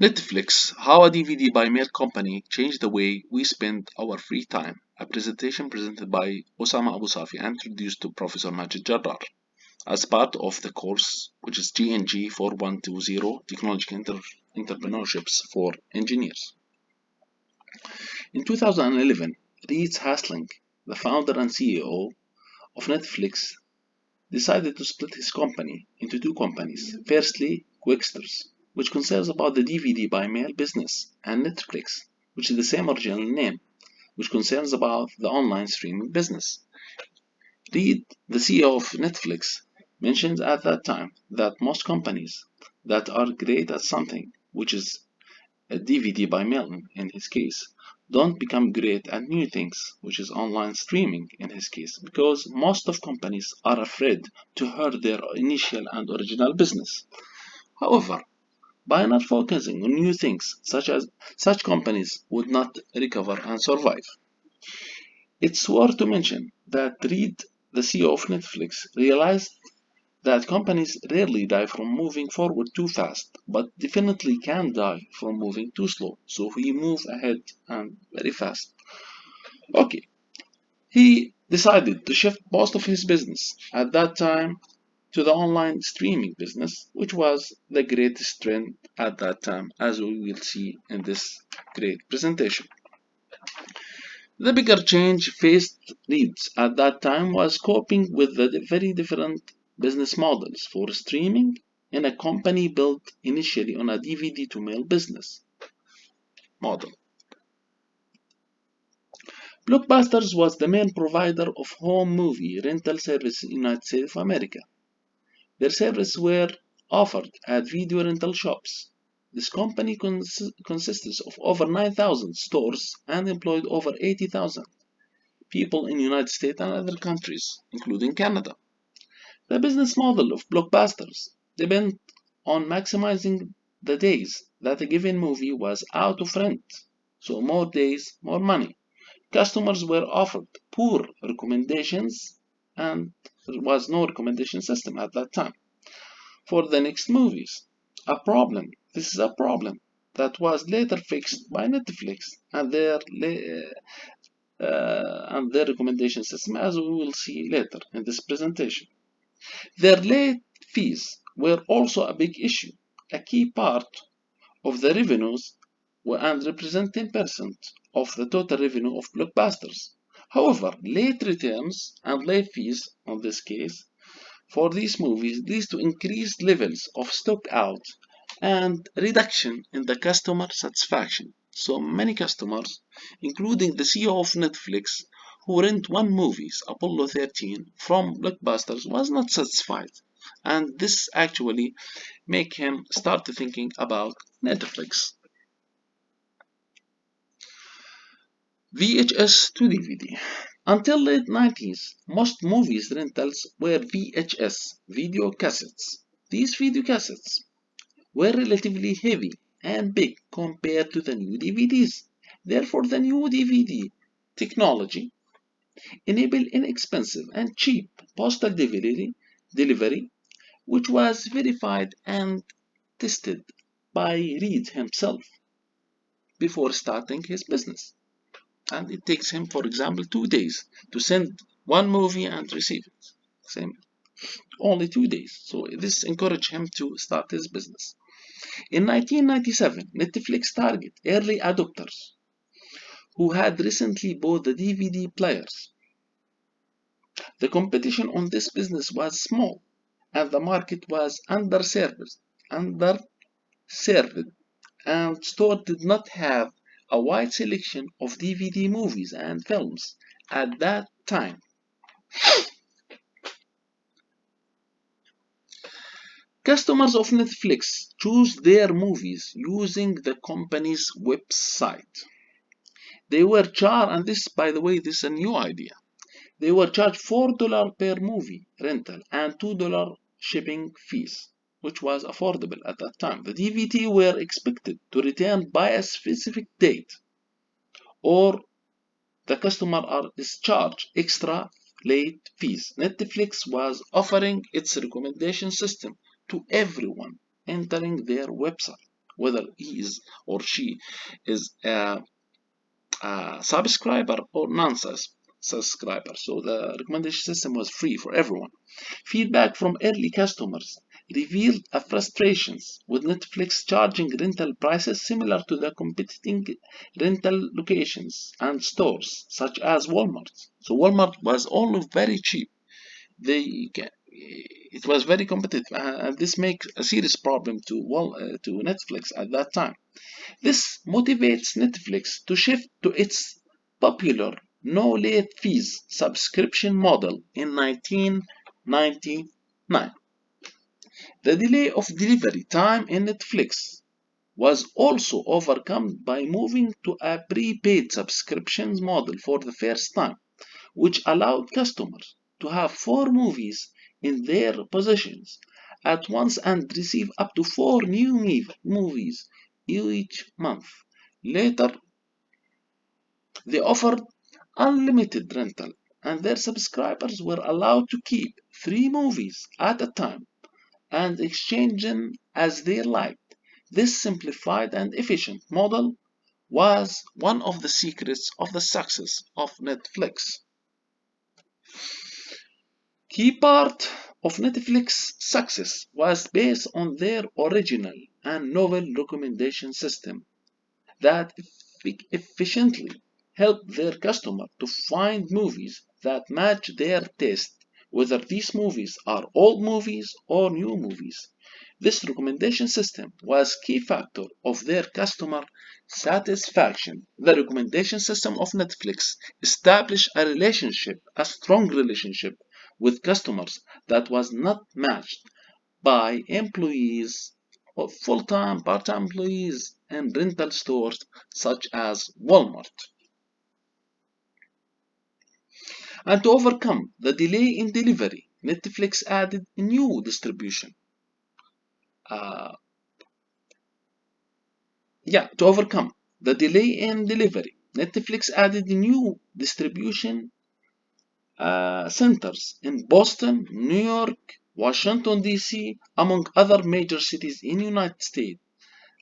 Netflix, how a DVD by mail company changed the way we spend our free time. A presentation presented by Osama Abu Safi and introduced to Professor Majid Jarrar as part of the course, which is GNG 4120 Technological Entrepreneurships for Engineers. In 2011, Reed Hasling, the founder and CEO of Netflix, decided to split his company into two companies. Firstly, Quicksters, which concerns about the DVD by mail business, and Netflix, which is the same original name, which concerns about the online streaming business. Reed, the CEO of Netflix, mentioned at that time that most companies that are great at something, which is a DVD by mail in his case, don't become great at new things, which is online streaming in his case, because most of companies are afraid to hurt their initial and original business. However, by not focusing on new things, such companies would not recover and survive. It's worth to mention that Reed, the CEO of Netflix, realized that companies rarely die from moving forward too fast, but definitely can die from moving too slow. So he moved ahead and very fast. Okay, he decided to shift most of his business at that time to the online streaming business, which was the greatest trend at that time, as we will see in this great presentation. The bigger change faced Leeds at that time was coping with the very different business models for streaming in a company built initially on a DVD to mail business model. Blockbusters was the main provider of home movie rental service in the United States of America. Their services were offered at video rental shops. This company consists of over 9,000 stores and employed over 80,000 people in the United States and other countries, including Canada. The business model of blockbusters depends on maximizing the days that a given movie was out of rent. So more days, more money. Customers were offered poor recommendations and there was no recommendation system at that time for the next movies. This is a problem that was later fixed by Netflix and their recommendation system, as we will see later in this presentation. Their late fees were also a big issue, a key part of the revenues and represent 10% of the total revenue of blockbusters. However, late returns and late fees, in this case, for these movies leads to increased levels of stock out and reduction in the customer satisfaction. So many customers, including the CEO of Netflix, who rent one movie, Apollo 13, from Blockbusters, was not satisfied. And this actually make him start thinking about Netflix. VHS to DVD. Until late 90s, most movies rentals were VHS, video cassettes. These video cassettes were relatively heavy and big compared to the new DVDs. Therefore, the new DVD technology enabled inexpensive and cheap postal delivery, which was verified and tested by Reed himself before starting his business. And it takes him, for example, 2 days to send one movie and receive it. Same, only 2 days. So this encouraged him to start his business. In 1997, Netflix targeted early adopters who had recently bought the DVD players. The competition on this business was small and the market was underserved, and stores did not have a wide selection of DVD movies and films at that time. Customers of Netflix choose their movies using the company's website. They were charged, and this, by the way, this is a new idea. They were charged $4 per movie rental and $2 shipping fees, which was affordable at that time. The DVD were expected to return by a specific date, or the customer is charged extra late fees. Netflix was offering its recommendation system to everyone entering their website. whether he is or she is a subscriber or non-subscriber. So the recommendation system was free for everyone. Feedback from early customers revealed a frustrations with Netflix charging rental prices similar to the competing rental locations and stores such as Walmart. So Walmart was all very cheap. It was very competitive, and this makes a serious problem to Netflix at that time. This motivates Netflix to shift to its popular no late fees subscription model in 1999. The delay of delivery time in Netflix was also overcome by moving to a prepaid subscriptions model for the first time, which allowed customers to have four movies in their possessions at once and receive up to four new movies each month. Later, they offered unlimited rental, and their subscribers were allowed to keep three movies at a time and exchange them as they liked. This simplified and efficient model was one of the secrets of the success of Netflix. Key part of Netflix's success was based on their original and novel recommendation system that efficiently helped their customer to find movies that match their taste, whether these movies are old movies or new movies. This recommendation system was key factor of their customer satisfaction. The recommendation system of Netflix established a strong relationship with customers that was not matched by employees or full-time, part-time employees and rental stores such as Walmart. And to overcome the delay in delivery, Netflix added new distribution. Uh, to overcome the delay in delivery, Netflix added new distribution centers in Boston, New York, Washington, D.C., among other major cities in the United States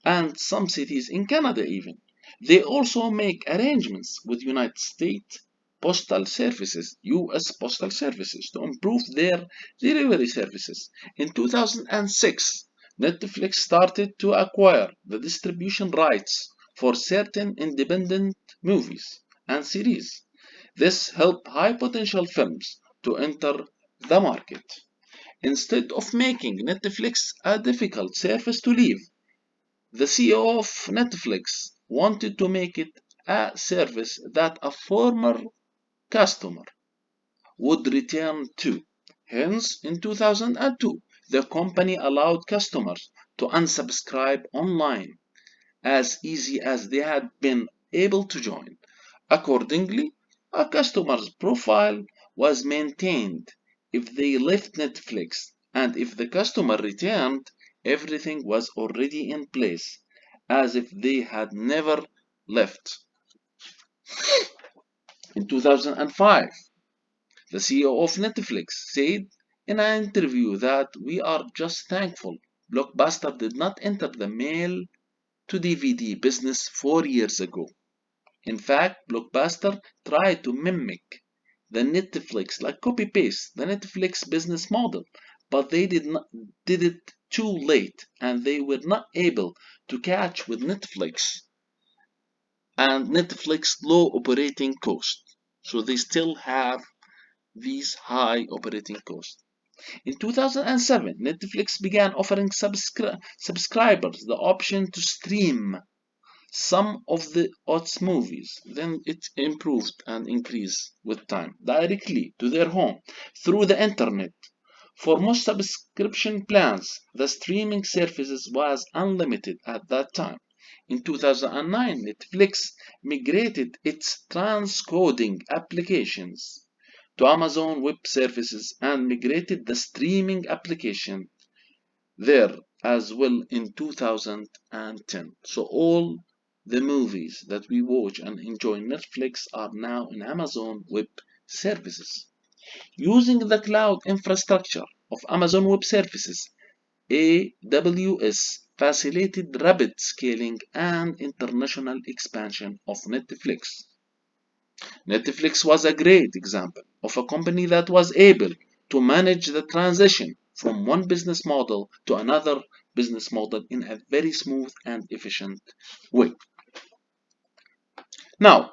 and some cities in Canada even. They also make arrangements with United States Postal Services, US Postal Services, to improve their delivery services. In 2006, Netflix started to acquire the distribution rights for certain independent movies and series. This helped high potential films to enter the market. Instead of making Netflix a difficult service to leave, the CEO of Netflix wanted to make it a service that a former customer would return to. Hence, in 2002, the company allowed customers to unsubscribe online as easy as they had been able to join. Accordingly, a customer's profile was maintained if they left Netflix, and if the customer returned, everything was already in place as if they had never left. In 2005, the CEO of Netflix said in an interview that we are just thankful Blockbuster did not enter the mail to DVD business 4 years ago. In fact, Blockbuster tried to mimic the Netflix, like copy paste the Netflix business model, but they did it too late and they were not able to catch with Netflix and Netflix low operating cost. So they still have these high operating costs. In 2007, Netflix began offering subscribers the option to stream some of its movies. Then it improved and increased with time directly to their home through the internet. For most subscription plans, the streaming services was unlimited at that time. In 2009, Netflix migrated its transcoding applications to Amazon Web Services and migrated the streaming application there as well in 2010. So all the movies that we watch and enjoy on Netflix are now in Amazon Web Services. Using the cloud infrastructure of Amazon Web Services, AWS, facilitated rapid scaling and international expansion of Netflix. Netflix was a great example of a company that was able to manage the transition from one business model to another business model in a very smooth and efficient way. Now,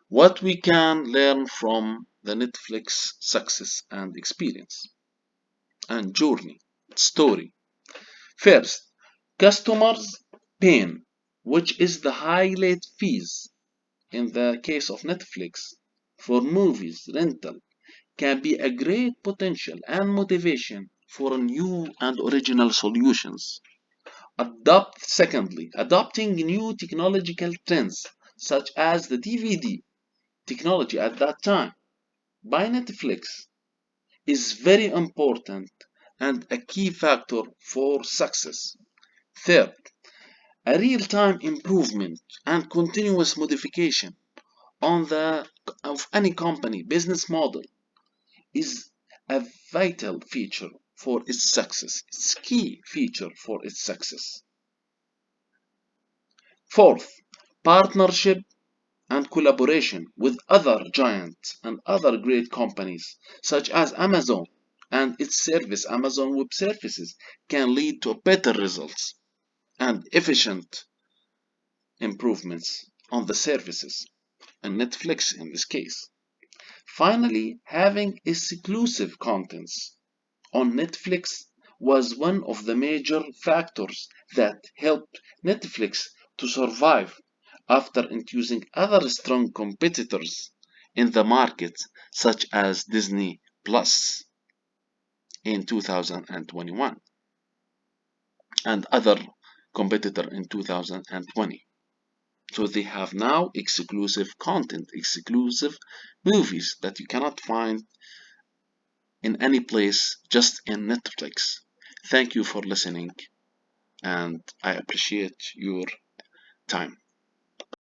what we can learn from the Netflix success and experience and journey story. First, customers' pain, which is the high late fees in the case of Netflix for movies rental, can be a great potential and motivation for new and original solutions. Secondly, adopting new technological trends such as the DVD technology at that time by Netflix is very important and a key factor for success. Third, a real-time improvement and continuous modification on the of any company business model is a vital feature for its success. It's key feature for its success. Fourth, partnership and collaboration with other giants and other great companies such as Amazon and its service Amazon Web Services can lead to better results and efficient improvements on the services and Netflix in this case. Finally, having exclusive contents on Netflix was one of the major factors that helped Netflix to survive after introducing other strong competitors in the market, such as Disney Plus in 2021 and other competitor in 2020. So they have now exclusive content, exclusive movies that you cannot find in any place, just in Netflix. Thank you for listening, and I appreciate your time.